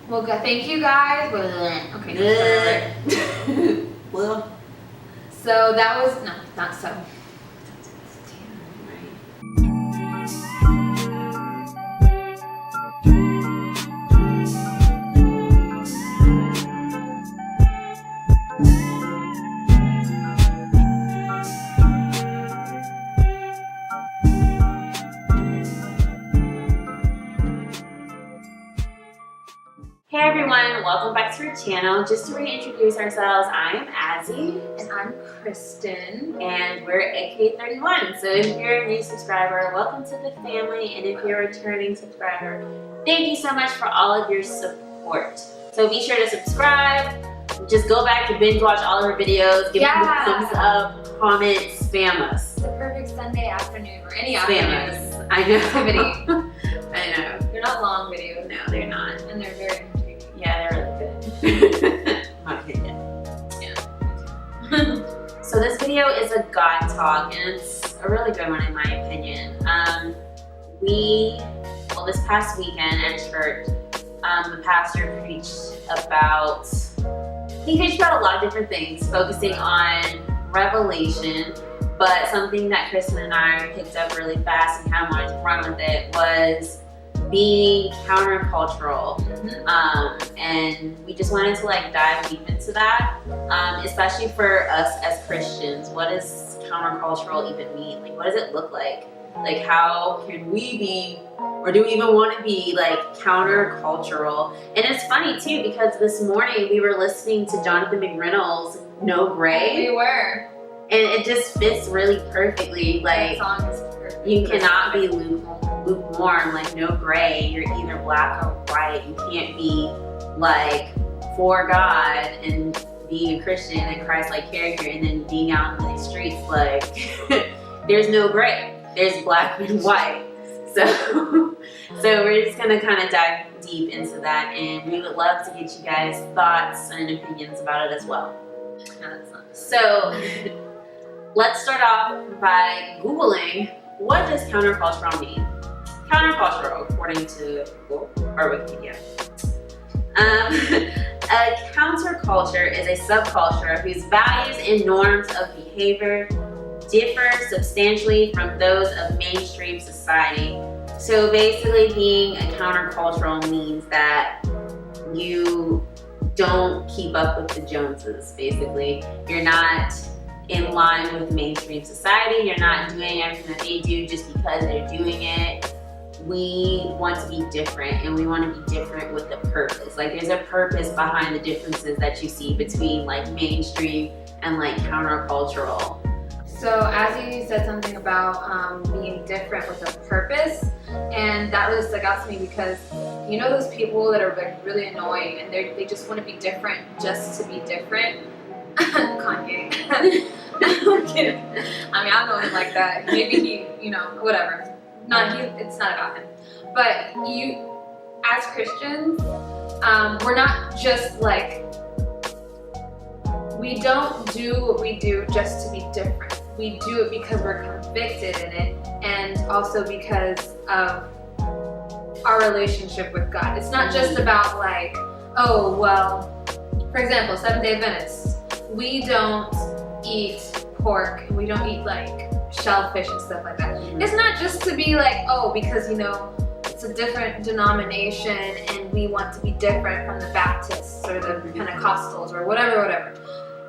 Well, thank you guys. Okay. Well, so that was not so. hey everyone, welcome back to our channel. Just to reintroduce ourselves, I'm Azzy. And I'm Krysten. And we're AK31. So if you're a new subscriber, welcome to the family. And if you're a returning subscriber, thank you so much for all of your support. So be sure to subscribe. Just go back and binge watch all of our videos. Give them a thumbs up, comment, spam us. The perfect Sunday afternoon or any Spam afternoon. us. I know. Activity. I know. They're not long videos. No, they're not. And they're very intriguing. Yeah, they're really good. My opinion. Yeah. So this video is a God talk, and it's a really good one in my opinion. This past weekend at church, the pastor preached about a lot of different things, focusing on Revelation, but something that Krysten and I picked up really fast and kind of wanted to run with it was being countercultural. And we just wanted to dive deep into that, especially for us as Christians. What does countercultural even mean? What does it look like? How can we be, or do we even want to be countercultural? And it's funny too, because this morning we were listening to Jonathan McReynolds' No Gray. We were. And it just fits really perfectly. That song is perfect. You cannot be lukewarm, no gray. You're either black or white. You can't be for God and being a Christian and Christ-like character and then being out in the streets there's no gray. There's black and white. So we're just gonna kind of dive deep into that, and we would love to get you guys' thoughts and opinions about it as well. So let's start off by Googling, what does countercultural mean? Countercultural, according to Google or Wikipedia. A counterculture is a subculture whose values and norms of behavior differ substantially from those of mainstream society. So basically, being a countercultural means that you don't keep up with the Joneses, basically. You're not in line with mainstream society. You're not doing everything that they do just because they're doing it. We want to be different, and we want to be different with a purpose. There's a purpose behind the differences that you see between mainstream and countercultural. So as you said something about being different with a purpose, and that really stuck out to me because you know those people that are really annoying and they just want to be different just to be different? Kanye. I'm kidding. I don't know him like that. Maybe he, whatever. It's not about him. But as Christians, we're not just we don't do what we do just to be different. We do it because we're convicted in it, and also because of our relationship with God. It's not just about for example, Seventh-day Adventists, we don't eat pork, and we don't eat shellfish and stuff like that. It's not just to be because it's a different denomination and we want to be different from the Baptists or the Pentecostals or whatever.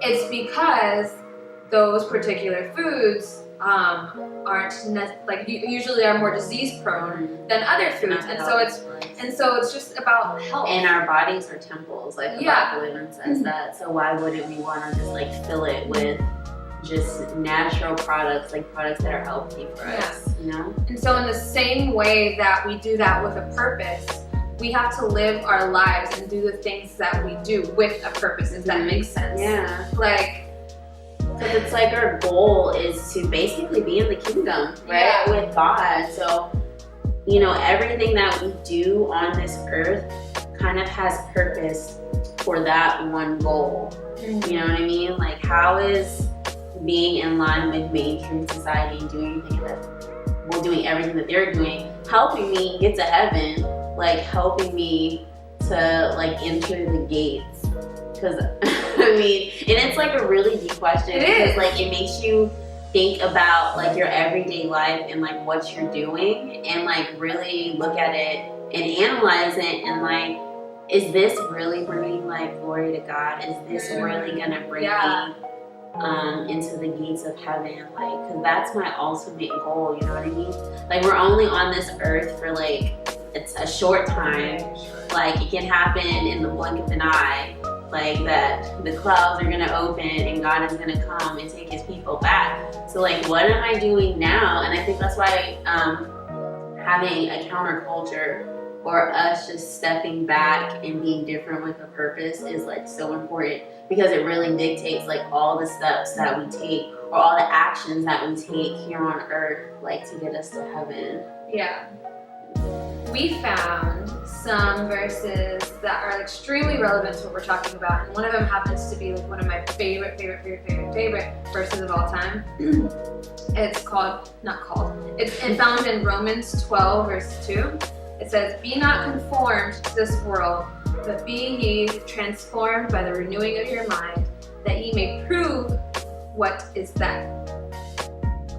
It's because those particular foods usually are more disease prone than other foods, and so it's just about health. And our bodies are temples, the Bible even says that. So why wouldn't we want to just fill it with just natural products, products that are healthy for us, And so in the same way that we do that with a purpose, we have to live our lives and do the things that we do with a purpose, if that makes sense. Yeah. Because it's our goal is to basically be in the kingdom, right? With God. So, everything that we do on this earth kind of has purpose for that one goal. You know what I mean? How is being in line with mainstream society and doing everything that they're doing, helping me get to heaven, helping me to like enter the gates? Because I mean, and it's like a really deep question. Because like it makes you think about like your everyday life and like what you're doing, and like really look at it and analyze it, and like, is this really bringing like glory to God? Is this really gonna bring me into the gates of heaven? Like, because that's my ultimate goal, you know what I mean? Like, we're only on this earth for like, it's a short time. Like, it can happen in the blink of an eye, like that the clouds are gonna open and God is gonna come and take his people back. So like, what am I doing now? And I think that's why having a counterculture, or us just stepping back and being different with a purpose, is like so important, because it really dictates like all the steps that we take, or all the actions that we take here on earth, like to get us to heaven. Yeah. We found some verses that are extremely relevant to what we're talking about, and one of them happens to be like one of my favorite verses of all time. It's found in Romans 12 verse 2. It says, "Be not conformed to this world, but be ye transformed by the renewing of your mind, that ye may prove what is that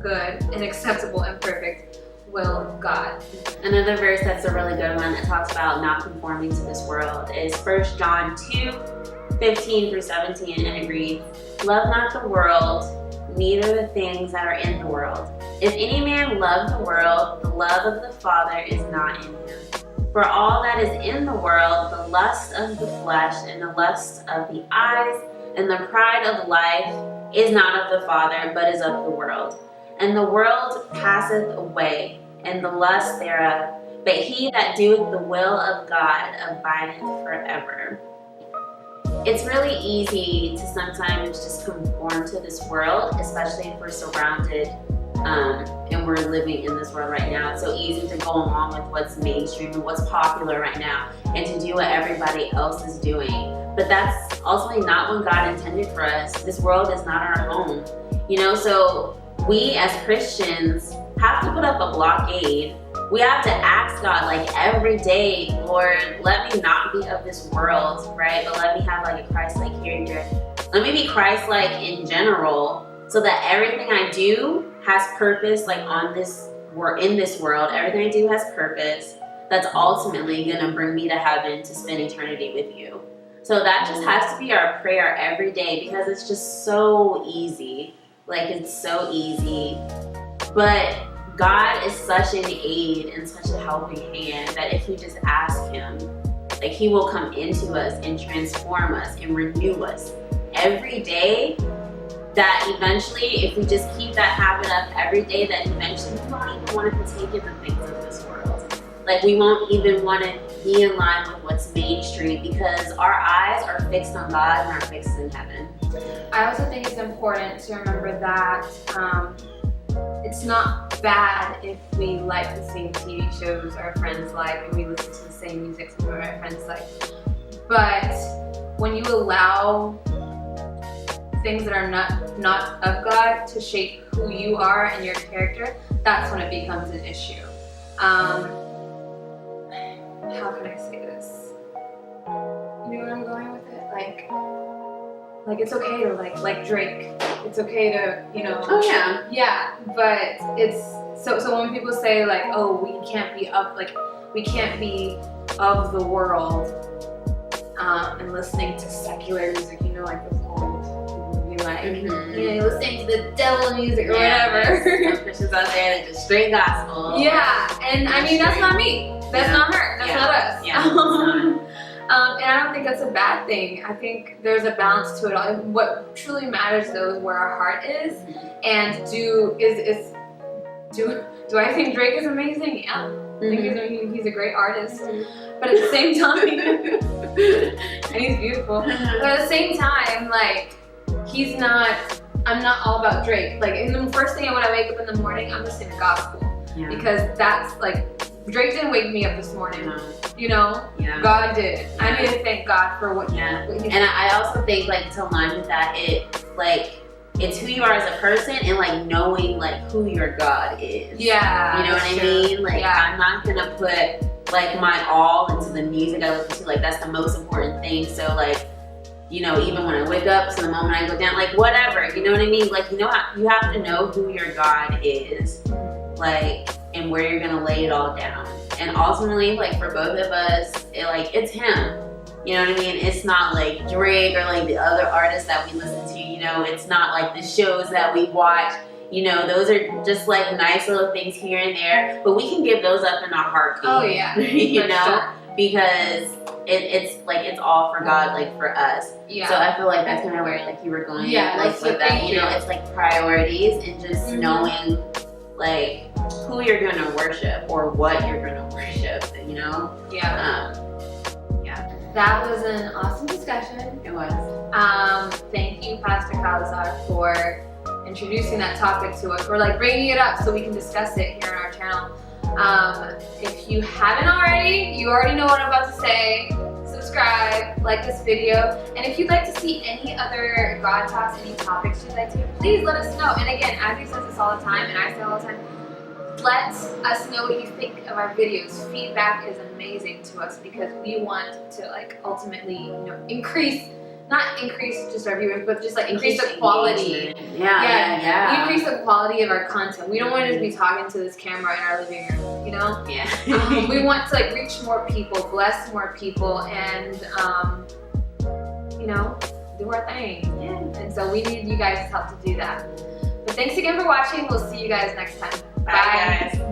good and acceptable and perfect will of God." Another verse that's a really good one that talks about not conforming to this world is 1 John 2:15-17, and it reads, "Love not the world, neither the things that are in the world. If any man love the world, the love of the Father is not in him. For all that is in the world, the lust of the flesh, and the lust of the eyes, and the pride of life, is not of the Father, but is of the world. And the world passeth away, and the lust thereof, but he that doeth the will of God abideth forever." It's really easy to sometimes just conform to this world, especially if we're surrounded and we're living in this world right now. It's so easy to go along with what's mainstream and what's popular right now, and to do what everybody else is doing. But that's ultimately not what God intended for us. This world is not our home, you know? So we as Christians have to put up a blockade. We have to ask God, like, every day, Lord, let me not be of this world, right? But let me have like a Christ-like character. Let me be Christ-like in general, so that everything I do has purpose, like in this world. Everything I do has purpose that's ultimately gonna bring me to heaven to spend eternity with you. So that just has to be our prayer every day, because it's just so easy. Like, it's so easy. But God is such an aid and such a helping hand that if we just ask him, like, he will come into us and transform us and renew us every day. That eventually, if we just keep that habit up every day, that eventually we won't even want to partake in the things of this world. Like, we won't even want to be in line with what's mainstream, because our eyes are fixed on God and are fixed in heaven. I also think it's important to remember that it's not bad if we like the same TV shows our friends like, and we listen to the same music some of our friends like. But when you allow things that are not of God to shape who you are and your character, that's when it becomes an issue. How can I say this? You know where I'm going with it? Like it's okay to like Drake. It's okay to, you know. Oh yeah. Yeah, but it's so when people say like, oh, we can't be of the world, and listening to secular music, you know, like those old, you like, you know, you're listening to the devil music or whatever. Some Christians out there that just straight gospel. Yeah, and I mean, that's not me. That's not her. That's not us. Yeah, it's not. And I don't think that's a bad thing. I think there's a balance to it all. What truly matters though is where our heart is, and do I think Drake is amazing? Yeah. I think he's a great artist. But at the same time, and he's beautiful. But at the same time, like, I'm not all about Drake. Like, in the first thing when I wake up in the morning, I'm listening to gospel. Yeah. Because that's like, Drake didn't wake me up this morning. You know? Yeah. God did. Yeah. I need to thank God for what he did. And I also think, like, to align with that, it's who you are as a person, and like knowing like who your God is. Yeah. You know what I mean? Like, I'm not gonna put like my all into the music I listen to. Like that's the most important thing. So like, you know, even when I wake up to the moment I go down, like whatever, you know what I mean? Like, you know, you have to know who your God is, like, and where you're gonna lay it all down. And ultimately, like for both of us, it's Him. You know what I mean? It's not like Drake or like the other artists that we listen to. You know, it's not like the shows that we watch. You know, those are just like nice little things here and there, but we can give those up in a heartbeat. Oh yeah, you know, sure. Because it's all for God, like for us. Yeah. So I feel like that's kind of where like you were going. Yeah, like with that. You know, it's like priorities and just knowing like who you're gonna worship or what you're gonna worship. You know. Yeah. That was an awesome discussion. It was. Thank you, Pastor Calazar, for introducing that topic to us. We're like bringing it up so we can discuss it here on our channel. If you haven't already, you already know what I'm about to say. Subscribe, like this video, and if you'd like to see any other God talks, any topics you'd like to, please let us know. And again, Abby says this all the time, and I say all the time, let us know what you think of our videos. Feedback is amazing to us because we want to like ultimately, you know, not increase just our viewers, but just like increase the quality. Yeah. Increase the quality of our content. We don't want to just be talking to this camera in our living room, you know? Yeah. We want to like reach more people, bless more people, and you know, do our thing. Yeah. And so we need you guys' help to do that. But thanks again for watching. We'll see you guys next time. Bye guys.